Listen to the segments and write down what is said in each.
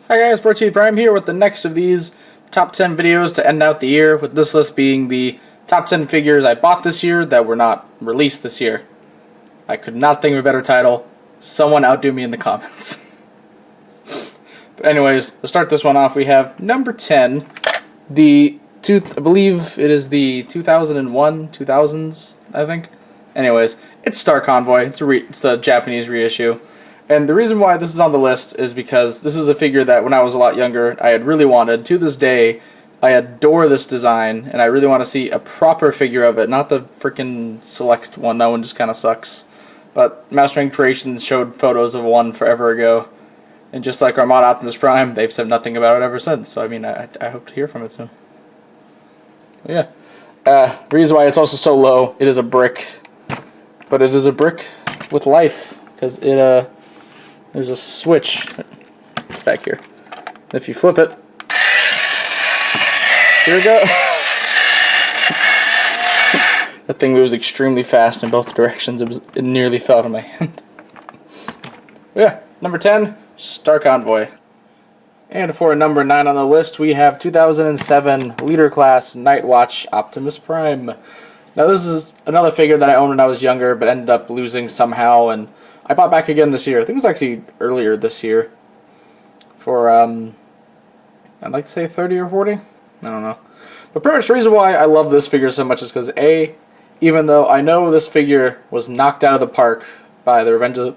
Hi guys, 14 Prime here with the next of these top 10 videos to end out the year, with this list being the top 10 figures I bought this year that were not released this year. I could not think of a better title. Someone outdo me in the comments. But anyways, to start this one off, we have number 10, I believe it is the 2001, 2000s, I think. Anyways, it's Star Convoy. It's the Japanese reissue. And the reason why this is on the list is because this is a figure that when I was a lot younger, I had really wanted. To this day, I adore this design, and I really want to see a proper figure of it, not the freaking select one. That one just kind of sucks. But Mastering Creations showed photos of one forever ago, and just like Armada Optimus Prime, they've said nothing about it ever since. So I mean, I hope to hear from it soon. But yeah. The reason why it's also so low, it is a brick. But it is a brick with life, because it there's a switch back here. If you flip it, here we go. That thing moves extremely fast in both directions. It nearly fell out of my hand. Yeah, number 10, Star Convoy. And for number 9 on the list, we have 2007 Leader Class Nightwatch Optimus Prime. Now this is another figure that I owned when I was younger, but ended up losing somehow, and I bought back again this year. I think it was actually earlier this year. For, I'd like to say 30 or 40? I don't know. But pretty much the reason why I love this figure so much is because, A, even though I know this figure was knocked out of the park by the Revenge of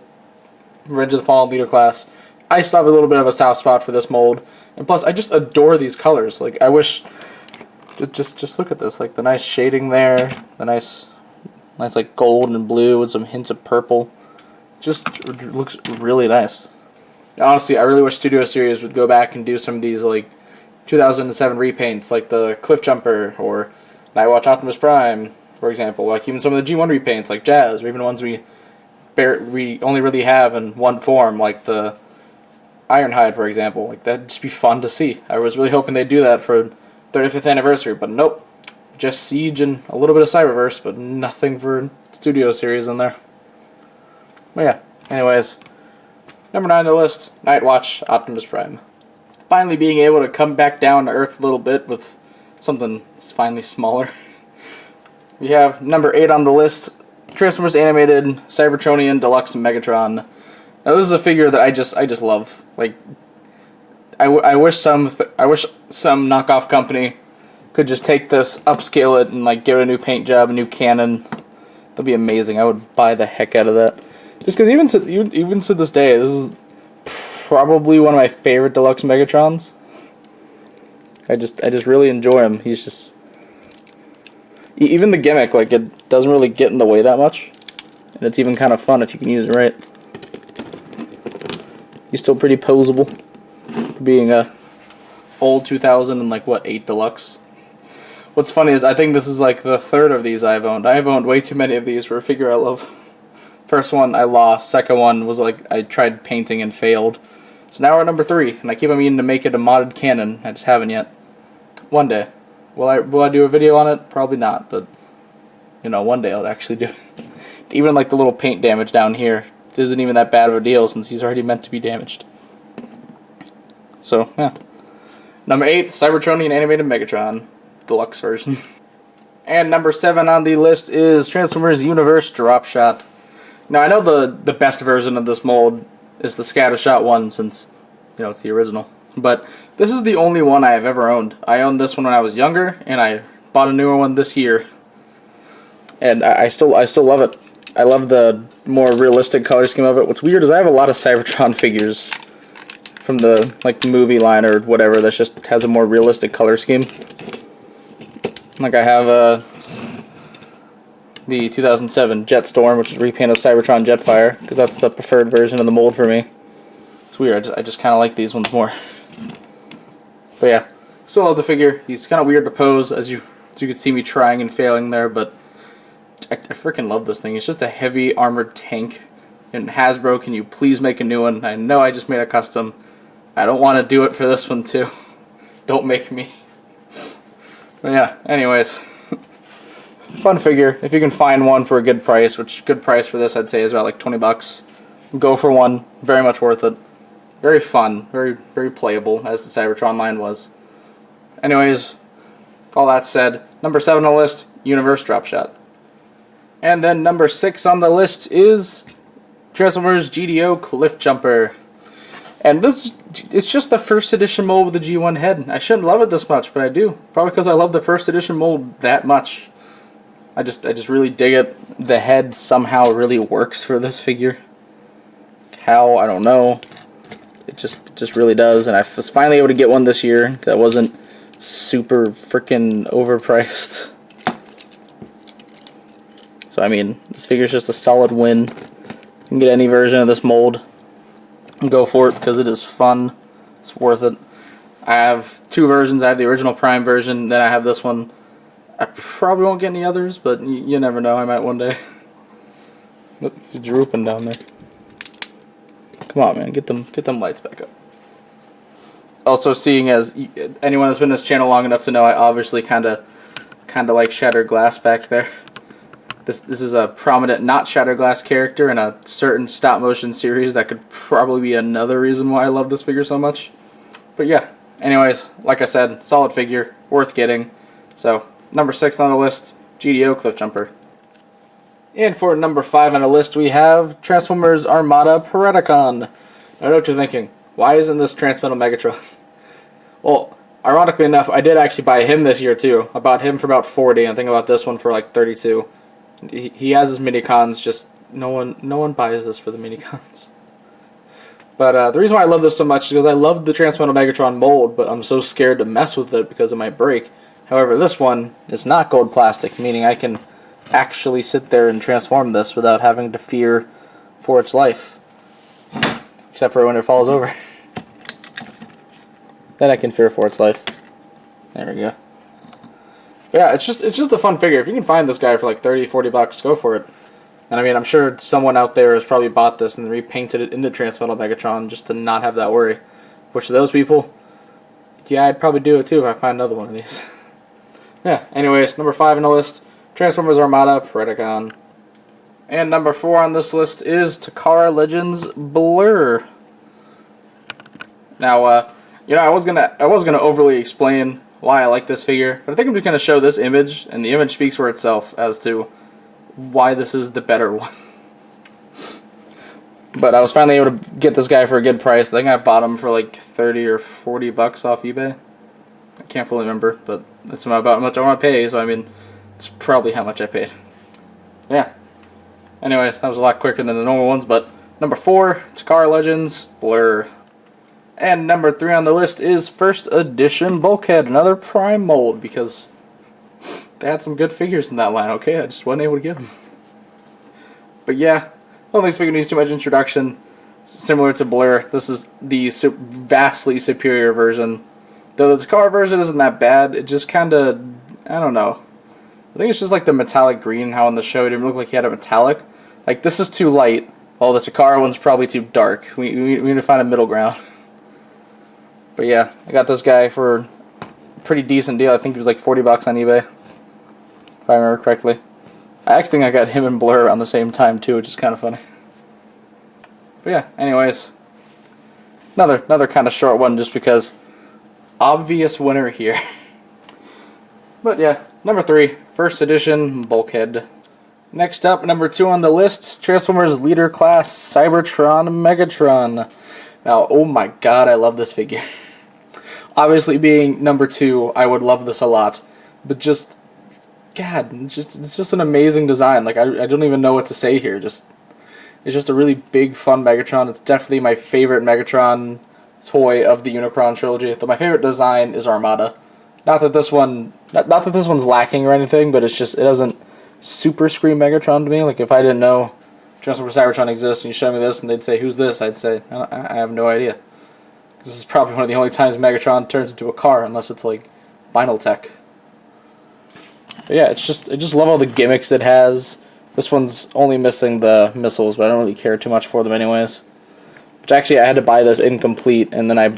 the Fallen Leader Class, I still have a little bit of a soft spot for this mold. And plus, I just adore these colors. Like, I wish... Just look at this. Like, the nice shading there. The nice like, gold and blue with some hints of purple. Just looks really nice. Honestly, I really wish Studio Series would go back and do some of these like 2007 repaints, like the Cliffjumper or Nightwatch Optimus Prime, for example. Like even some of the G1 repaints, like Jazz, or even ones we only really have in one form, like the Ironhide, for example. Like that'd just be fun to see. I was really hoping they'd do that for 35th anniversary, but nope. Just Siege and a little bit of Cyberverse, but nothing for Studio Series in there. But yeah, anyways, number 9 on the list, Nightwatch Optimus Prime. Finally being able to come back down to Earth a little bit with something finally smaller. We have number 8 on the list, Transformers Animated Cybertronian Deluxe Megatron. Now this is a figure that I just love. Like, I wish some knockoff company could just take this, upscale it, and like give it a new paint job, a new cannon. That'd be amazing. I would buy the heck out of that. Just because even to this day, this is probably one of my favorite deluxe Megatrons. I just really enjoy him. He's just, even the gimmick, like it doesn't really get in the way that much, and it's even kind of fun if you can use it right. He's still pretty posable, being a old 2000 and like what 8 deluxe. What's funny is I think this is like the 3rd of these I've owned. I've owned way too many of these for a figure I love. First one I lost. Second one was like I tried painting and failed. So now we're at number 3, and I keep on meaning to make it a modded cannon. I just haven't yet. One day. Will I do a video on it? Probably not, but you know, one day I'll actually do it. Even like the little paint damage down here isn't even that bad of a deal since he's already meant to be damaged. So yeah. Number 8, Cybertronian Animated Megatron Deluxe version. And number 7 on the list is Transformers Universe Dropshot. Now I know the best version of this mold is the Scattershot one, since you know it's the original. But this is the only one I have ever owned. I owned this one when I was younger, and I bought a newer one this year. And I still love it. I love the more realistic color scheme of it. What's weird is I have a lot of Cybertron figures from the like movie line or whatever that just has a more realistic color scheme. Like I have the 2007 Jetstorm, which is a repaint of Cybertron Jetfire, because that's the preferred version of the mold for me. It's weird, I just kind of like these ones more. But yeah, still love the figure. He's kind of weird to pose, as you could see me trying and failing there, but I freaking love this thing. It's just a heavy armored tank. And Hasbro, can you please make a new one? I know I just made a custom. I don't want to do it for this one too. Don't make me. But yeah, anyways. Fun figure. If you can find one for a good price, which good price for this I'd say is about like 20 bucks. Go for one. Very much worth it. very fun, very playable, as the Cybertron line was. Anyways, with all that said, number 7 on the list, Universe Dropshot. And then number 6 on the list is Transformers GDO Cliffjumper. And this it's just the first edition mold with the G1 head. I shouldn't love it this much, but I do. Probably because I love the first edition mold that much. I just really dig it. The head somehow really works for this figure. How, I don't know. It just really does. And I was finally able to get one this year that wasn't super freaking overpriced. So I mean, this figure's just a solid win. You can get any version of this mold and go for it because it is fun. It's worth it. I have 2 versions. I have the original Prime version, then I have this one. I probably won't get any others, but you never know. I might one day. Look, you're drooping down there. Come on, man. Get them lights back up. Also, seeing as anyone that's been in this channel long enough to know, I obviously kind of like Shattered Glass back there. This is a prominent not Shattered Glass character in a certain stop motion series that could probably be another reason why I love this figure so much. But yeah, anyways, like I said, solid figure, worth getting. So, number 6 on the list, GDO Cliffjumper. And for number 5 on the list, we have Transformers Armada Pyretic. I know what you're thinking. Why isn't this Transmetal Megatron? Well, ironically enough, I did actually buy him this year too. I bought him for about 40. I think about this one for like 32. He has his minicons. Just no one buys this for the minicons. But the reason why I love this so much is because I love the Transmetal Megatron mold, but I'm so scared to mess with it because it might break. However, this one is not gold plastic, meaning I can actually sit there and transform this without having to fear for its life. Except for when it falls over. Then I can fear for its life. There we go. But yeah, it's just a fun figure. If you can find this guy for like 30, 40 bucks, go for it. And I mean, I'm sure someone out there has probably bought this and repainted it into Transmetal Megatron just to not have that worry. Which, to those people, yeah, I'd probably do it too if I find another one of these. Yeah, anyways, number 5 on the list, Transformers Armada Pyretic. And number 4 on this list is Takara Legends Blurr. Now, you know, I was gonna overly explain why I like this figure, but I think I'm just gonna show this image, and the image speaks for itself as to why this is the better one. But I was finally able to get this guy for a good price. I think I bought him for like 30 or 40 bucks off eBay. I can't fully remember, but that's about how much I want to pay, so I mean, it's probably how much I paid. Yeah. Anyways, that was a lot quicker than the normal ones, but number 4, Takara Legends Blurr. And number 3 on the list is First Edition Bulkhead, another Prime mold, because they had some good figures in that line, okay? I just wasn't able to get them. But yeah, I don't think this figure needs too much introduction. Similar to Blurr, this is the vastly superior version. Though the Takara version isn't that bad, it just kind of, I don't know. I think it's just like the metallic green, how in the show it didn't look like he had a metallic. Like, this is too light, while the Takara one's probably too dark. We need to find a middle ground. But yeah, I got this guy for a pretty decent deal. I think it was like 40 bucks on eBay, if I remember correctly. I actually think I got him and Blurr around the same time too, which is kind of funny. But yeah, anyways, another kind of short one just because obvious winner here. But yeah, number 3, First Edition Bulkhead. Next up, number 2 on the list, Transformers Leader Class Cybertron Megatron. Now, oh my god, I love this figure. Obviously, being number 2, I would love this a lot. But just, god, it's just an amazing design. Like, I don't even know what to say here. It's just a really big, fun Megatron. It's definitely my favorite Megatron toy of the Unicron trilogy. Though my favorite design is Armada. Not that this one's lacking or anything, but it doesn't super scream Megatron to me. Like, if I didn't know Transformers Cybertron exists and you show me this and they'd say, who's this? I'd say, I have no idea. This is probably one of the only times Megatron turns into a car, unless it's like Vinyl Tech. But yeah, I just love all the gimmicks it has. This one's only missing the missiles, but I don't really care too much for them anyways. Which actually I had to buy this incomplete, and then I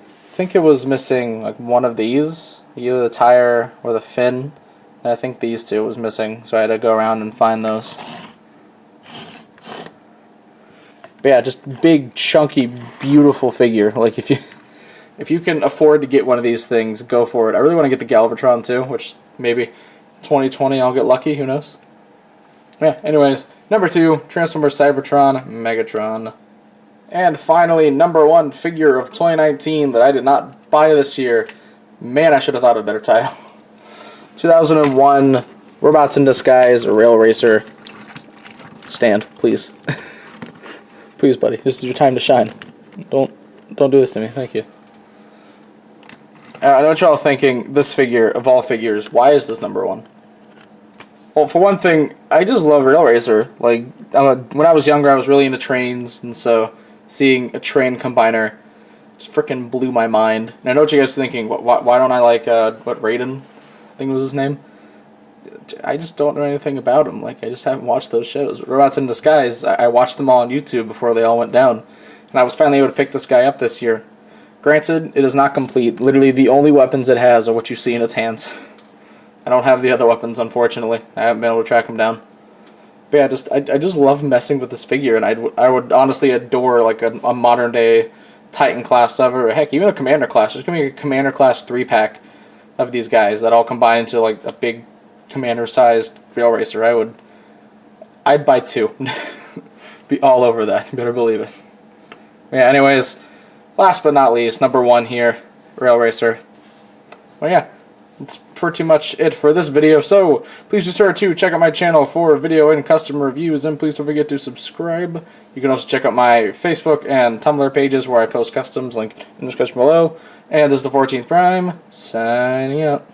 think it was missing like one of these, either the tire or the fin, and I think these two was missing, so I had to go around and find those. But yeah, just big, chunky, beautiful figure. Like if you can afford to get one of these things, go for it. I really want to get the Galvatron too, which maybe 2020 I'll get lucky. Who knows? Yeah. Anyways, number 2, Transformers Cybertron, Megatron. And finally, number 1 figure of 2019 that I did not buy this year. Man, I should have thought of a better title. 2001, Robots in Disguise, Rail Racer. Stand, please. Please, buddy. This is your time to shine. Don't do this to me. Thank you. I know what y'all thinking. This figure, of all figures, why is this number 1? Well, for one thing, I just love Rail Racer. Like, when I was younger, I was really into trains, and so seeing a train combiner just freaking blew my mind. And I know what you guys are thinking. Why don't I like, Raiden? I think it was his name. I just don't know anything about him. Like, I just haven't watched those shows. Robots in Disguise, I watched them all on YouTube before they all went down. And I was finally able to pick this guy up this year. Granted, it is not complete. Literally, the only weapons it has are what you see in its hands. I don't have the other weapons, unfortunately. I haven't been able to track them down. But yeah, I just love messing with this figure, and I would honestly adore like a modern day Titan class ever, or heck, even a Commander class. Just give me a Commander class 3-pack of these guys that all combine into like a big Commander-sized Rail Racer. I'd buy 2. Be all over that. You better believe it. Yeah. Anyways, last but not least, number 1 here, Rail Racer. Well, yeah. That's pretty much it for this video, so please be sure to check out my channel for video and custom reviews, and please don't forget to subscribe. You can also check out my Facebook and Tumblr pages where I post customs, link in the description below. And this is the 14th Prime, signing out.